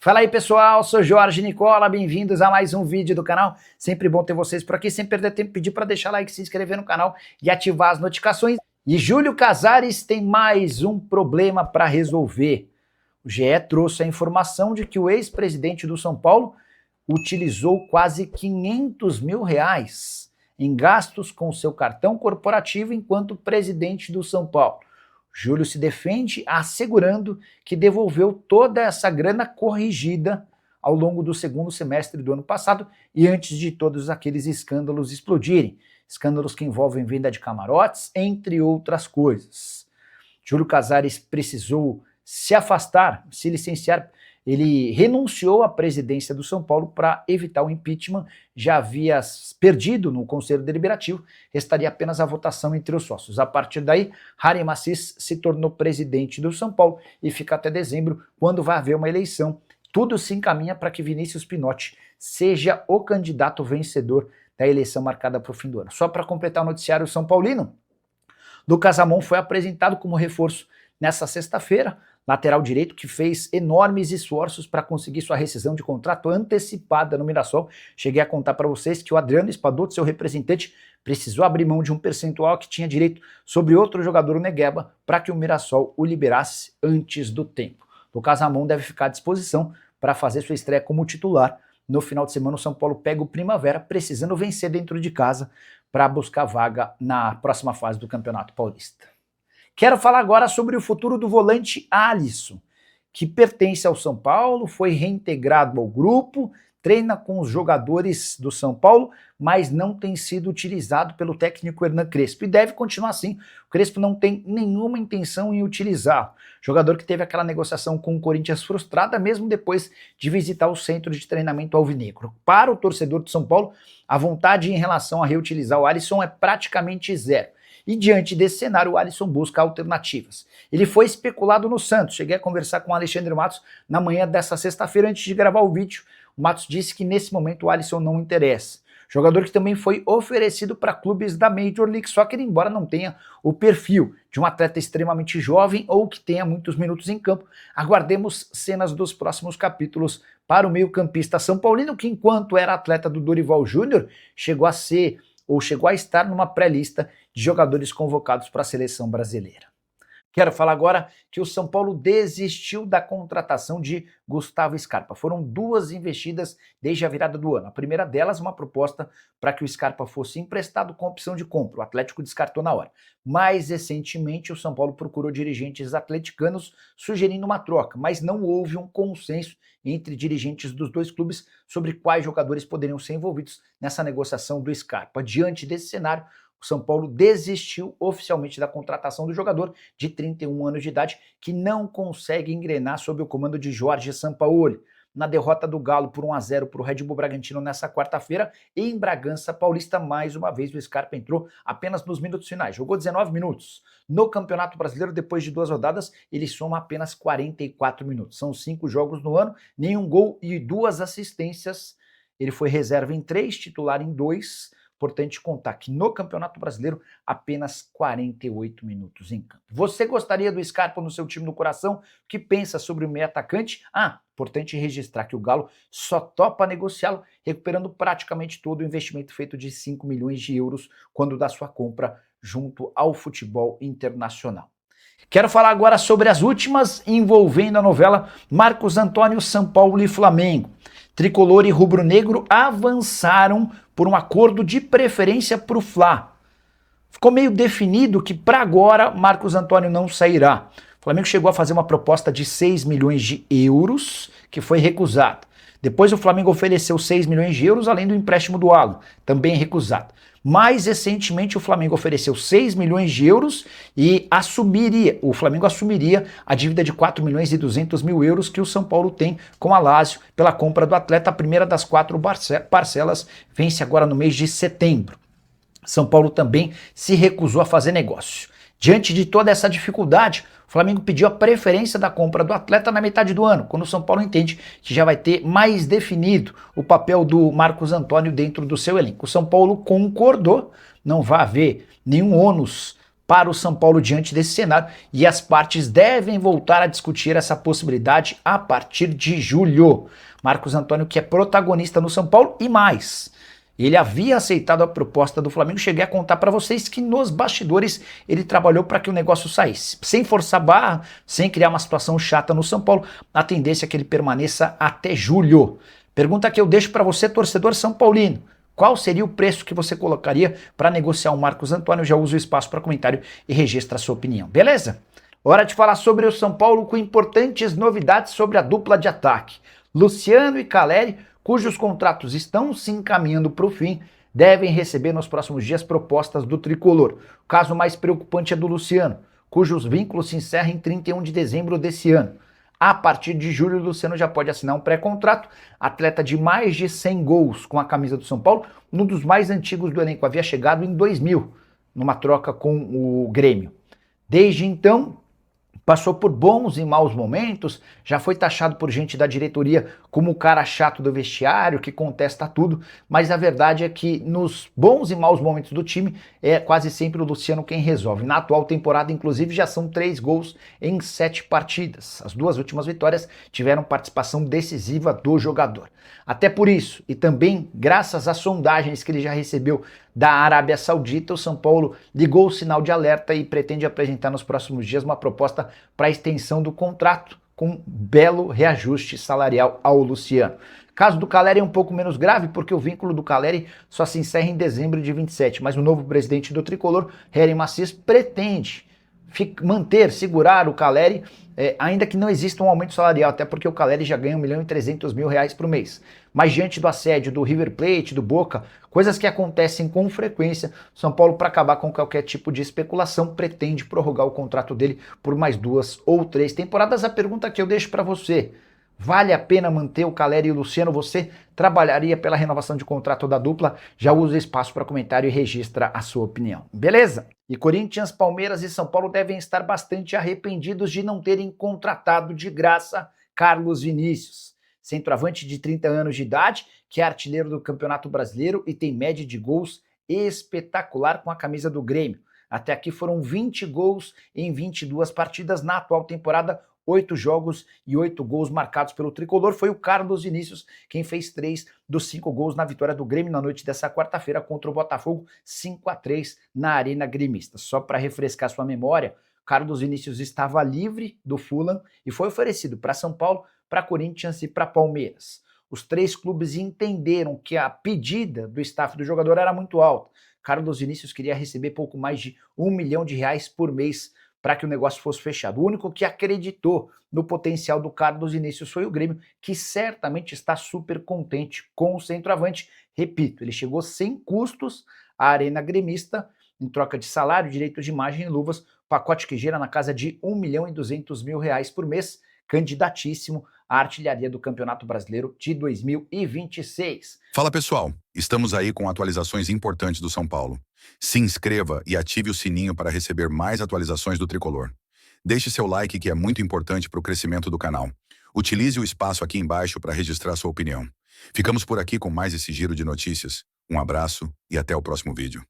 Fala aí pessoal, sou Jorge Nicola, bem-vindos a mais um vídeo do canal. Sempre bom ter vocês por aqui, sem perder tempo, pedir para deixar like, se inscrever no canal e ativar as notificações. E Júlio Casares tem mais um problema para resolver. O GE trouxe a informação de que o ex-presidente do São Paulo utilizou quase 500 mil reais em gastos com seu cartão corporativo enquanto presidente do São Paulo. Júlio se defende assegurando que devolveu toda essa grana corrigida ao longo do segundo semestre do ano passado e antes de todos aqueles escândalos explodirem. Escândalos que envolvem venda de camarotes, entre outras coisas. Júlio Casares precisou se afastar, se licenciar. Ele renunciou à presidência do São Paulo para evitar o impeachment, já havia perdido no Conselho Deliberativo, restaria apenas a votação entre os sócios. A partir daí, Harry Macis se tornou presidente do São Paulo e fica até dezembro, quando vai haver uma eleição. Tudo se encaminha para que Vinícius Pinotti seja o candidato vencedor da eleição marcada para o fim do ano. Só para completar o noticiário São Paulino, Lucas Ramon foi apresentado como reforço nessa sexta-feira, lateral direito que fez enormes esforços para conseguir sua rescisão de contrato antecipada no Mirassol. Cheguei a contar para vocês que o Adriano Espadoto, seu representante, precisou abrir mão de um percentual que tinha direito sobre outro jogador, o Negueba, para que o Mirassol o liberasse antes do tempo. Lucas Ramon deve ficar à disposição para fazer sua estreia como titular. No final de semana o São Paulo pega o Primavera, precisando vencer dentro de casa para buscar vaga na próxima fase do Campeonato Paulista. Quero falar agora sobre o futuro do volante Alisson, que pertence ao São Paulo, foi reintegrado ao grupo, treina com os jogadores do São Paulo, mas não tem sido utilizado pelo técnico Hernan Crespo e deve continuar assim. O Crespo não tem nenhuma intenção em utilizá-lo. Jogador que teve aquela negociação com o Corinthians frustrada, mesmo depois de visitar o centro de treinamento alvinegro. Para o torcedor do São Paulo, a vontade em relação a reutilizar o Alisson é praticamente zero. E diante desse cenário, o Alisson busca alternativas. Ele foi especulado no Santos. Cheguei a conversar com o Alexandre Matos na manhã dessa sexta-feira antes de gravar o vídeo. O Matos disse que nesse momento o Alisson não interessa. Jogador que também foi oferecido para clubes da Major League Soccer, embora não tenha o perfil de um atleta extremamente jovem ou que tenha muitos minutos em campo. Aguardemos cenas dos próximos capítulos para o meio-campista são paulino, que enquanto era atleta do Dorival Júnior, chegou a estar numa pré-lista de jogadores convocados para a seleção brasileira. Quero falar agora que o São Paulo desistiu da contratação de Gustavo Scarpa. Foram duas investidas desde a virada do ano. A primeira delas, uma proposta para que o Scarpa fosse emprestado com opção de compra. O Atlético descartou na hora. Mais recentemente, o São Paulo procurou dirigentes atleticanos sugerindo uma troca, mas não houve um consenso entre dirigentes dos dois clubes sobre quais jogadores poderiam ser envolvidos nessa negociação do Scarpa. Diante desse cenário, o São Paulo desistiu oficialmente da contratação do jogador de 31 anos de idade, que não consegue engrenar sob o comando de Jorge Sampaoli. Na derrota do Galo por 1-0 para o Red Bull Bragantino nessa quarta-feira, em Bragança Paulista, mais uma vez o Scarpa entrou apenas nos minutos finais, jogou 19 minutos. No Campeonato Brasileiro, depois de 2 rodadas, ele soma apenas 44 minutos. São 5 jogos no ano, nenhum gol e 2 assistências. Ele foi reserva em 3, titular em 2. Importante contar que no Campeonato Brasileiro, apenas 48 minutos em campo. Você gostaria do Scarpa no seu time do coração? O que pensa sobre o meio atacante? Importante registrar que o Galo só topa negociá-lo, recuperando praticamente todo o investimento feito de 5 milhões de euros quando da sua compra junto ao futebol internacional. Quero falar agora sobre as últimas envolvendo a novela Marcos Antônio, São Paulo e Flamengo. Tricolor e rubro-negro avançaram por um acordo de preferência para o Fla. Ficou meio definido que para agora Marcos Antônio não sairá. O Flamengo chegou a fazer uma proposta de 6 milhões de euros, que foi recusada. Depois o Flamengo ofereceu 6 milhões de euros, além do empréstimo do Alan, também recusado. Mais recentemente o Flamengo ofereceu 6 milhões de euros e o Flamengo assumiria a dívida de 4 milhões e 200 mil euros que o São Paulo tem com a Lazio pela compra do atleta. A primeira das 4 parcelas vence agora no mês de setembro. São Paulo também se recusou a fazer negócio. Diante de toda essa dificuldade, o Flamengo pediu a preferência da compra do atleta na metade do ano, quando o São Paulo entende que já vai ter mais definido o papel do Marcos Antônio dentro do seu elenco. O São Paulo concordou, não vai haver nenhum ônus para o São Paulo diante desse cenário e as partes devem voltar a discutir essa possibilidade a partir de julho. Marcos Antônio, que é protagonista no São Paulo e mais, ele havia aceitado a proposta do Flamengo. Cheguei a contar para vocês que nos bastidores ele trabalhou para que o negócio saísse. Sem forçar barra, sem criar uma situação chata no São Paulo, a tendência é que ele permaneça até julho. Pergunta que eu deixo para você, torcedor são paulino. Qual seria o preço que você colocaria para negociar o Marcos Antônio? Já uso o espaço para comentário e registra a sua opinião, beleza? Hora de falar sobre o São Paulo com importantes novidades sobre a dupla de ataque. Luciano e Caleri, cujos contratos estão se encaminhando para o fim, devem receber nos próximos dias propostas do tricolor. O caso mais preocupante é do Luciano, cujos vínculos se encerram em 31 de dezembro desse ano. A partir de julho, o Luciano já pode assinar um pré-contrato, atleta de mais de 100 gols com a camisa do São Paulo, um dos mais antigos do elenco, havia chegado em 2000, numa troca com o Grêmio. Desde então, passou por bons e maus momentos, já foi taxado por gente da diretoria como o cara chato do vestiário, que contesta tudo, mas a verdade é que nos bons e maus momentos do time é quase sempre o Luciano quem resolve. Na atual temporada, inclusive, já são 3 gols em 7 partidas. As 2 últimas vitórias tiveram participação decisiva do jogador. Até por isso, e também graças às sondagens que ele já recebeu da Arábia Saudita, o São Paulo ligou o sinal de alerta e pretende apresentar nos próximos dias uma proposta para a extensão do contrato com belo reajuste salarial ao Luciano. O caso do Caleri é um pouco menos grave porque o vínculo do Caleri só se encerra em dezembro de 27, mas o novo presidente do Tricolor, Hélio Macias, pretende segurar o Caleri, ainda que não exista um aumento salarial, até porque o Caleri já ganha R$ 1.300.000 por mês. Mas diante do assédio do River Plate, do Boca, coisas que acontecem com frequência, São Paulo, para acabar com qualquer tipo de especulação, pretende prorrogar o contrato dele por mais 2 ou 3 temporadas. A pergunta que eu deixo para você: vale a pena manter o Caleri e o Luciano? Você trabalharia pela renovação de contrato da dupla? Já usa espaço para comentário e registra a sua opinião, beleza? E Corinthians, Palmeiras e São Paulo devem estar bastante arrependidos de não terem contratado de graça Carlos Vinícius, centroavante de 30 anos de idade, que é artilheiro do Campeonato Brasileiro e tem média de gols espetacular com a camisa do Grêmio. Até aqui foram 20 gols em 22 partidas na atual temporada, 8 jogos e 8 gols marcados pelo tricolor. Foi o Carlos Vinícius quem fez 3 dos 5 gols na vitória do Grêmio na noite dessa quarta-feira contra o Botafogo, 5-3 na Arena Gremista. Só para refrescar sua memória, Carlos Vinícius estava livre do Fulham e foi oferecido para São Paulo, para Corinthians e para Palmeiras. Os 3 clubes entenderam que a pedida do staff do jogador era muito alta. Carlos Vinícius queria receber pouco mais de R$1 milhão por mês para que o negócio fosse fechado. O único que acreditou no potencial do Carlos Vinícius foi o Grêmio, que certamente está super contente com o centroavante. Repito, ele chegou sem custos à Arena Gremista, em troca de salário, direitos de imagem e luvas, pacote que gira na casa de R$1.200.000 por mês, candidatíssimo à artilharia do Campeonato Brasileiro de 2026. Fala pessoal, estamos aí com atualizações importantes do São Paulo. Se inscreva e ative o sininho para receber mais atualizações do Tricolor. Deixe seu like, que é muito importante para o crescimento do canal. Utilize o espaço aqui embaixo para registrar sua opinião. Ficamos por aqui com mais esse giro de notícias. Um abraço e até o próximo vídeo.